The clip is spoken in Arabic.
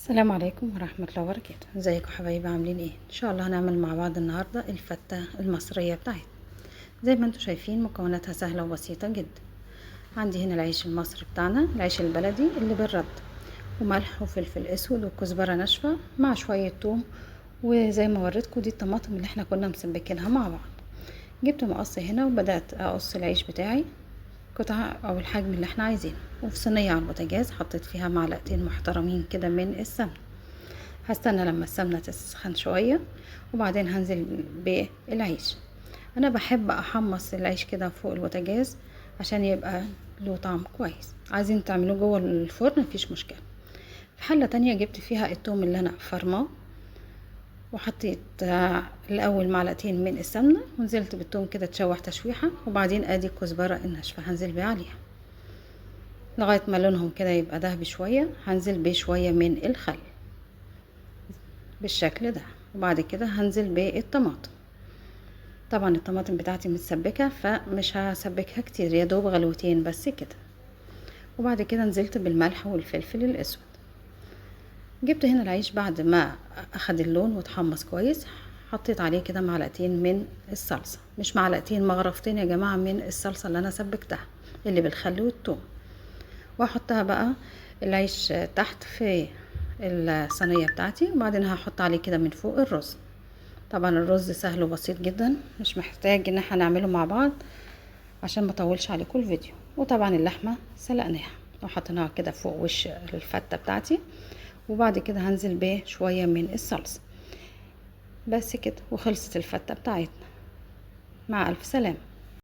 السلام عليكم ورحمة الله وبركاته. ازيكم حبايبي، عاملين ايه؟ ان شاء الله هنعمل مع بعض النهاردة الفتة المصرية بتاعتنا. زي ما انتم شايفين مكوناتها سهلة وبسيطة جدا. عندي هنا العيش المصري بتاعنا، العيش البلدي اللي بالرد، وملح وفلفل اسود وكزبرة ناشفة مع شوية توم. وزي ما وريتكم دي الطماطم اللي احنا كنا مسبكينها مع بعض. جبت مقص هنا وبدأت اقص العيش بتاعي قطع او الحجم اللي احنا عايزينه، وفي صينية على البوتاجاز حطيت فيها معلقتين محترمين كده من السمنة. هستنى لما السمنة تسخن شوية وبعدين هنزل بالعيش. انا بحب احمص العيش كده فوق البوتاجاز عشان يبقى له طعم كويس. عايزين تعملوه جوه الفرن مفيش مشكلة. في حلة تانية جبت فيها التوم اللي انا فرماه، وحطيت الاول معلقتين من السمنة ونزلت بالثوم كده تشوح تشويحة، وبعدين ادي الكزبرة الناشفة هنزل بيها عليها لغاية ما لونهم كده يبقى دهبي شوية. هنزل بشوية من الخل بالشكل ده، وبعد كده هنزل بالطماطم. طبعا الطماطم بتاعتي متسبكة فمش هسبكها كتير، يا دوب غلوتين بس كده. وبعد كده نزلت بالملح والفلفل الاسود. جبت هنا العيش بعد ما اخد اللون واتحمص كويس، حطيت عليه كده معلقتين من الصلصة، مش معلقتين، مغرفتين يا جماعة من الصلصة اللي انا سبكتها اللي بالخل والثوم. واحطها بقى العيش تحت في الصينية بتاعتي، وبعدين هحط عليه كده من فوق الرز. طبعا الرز سهل وبسيط جدا، مش محتاج ان احنا نعمله مع بعض عشان ما اطولش عليكم الفيديو. وطبعا اللحمة سلقناها وحطيناها كده فوق وش الفتة بتاعتي، وبعد كده هنزل بشوية من الصلصة. بس كده وخلصت الفتة بتاعتنا. مع الف سلامة.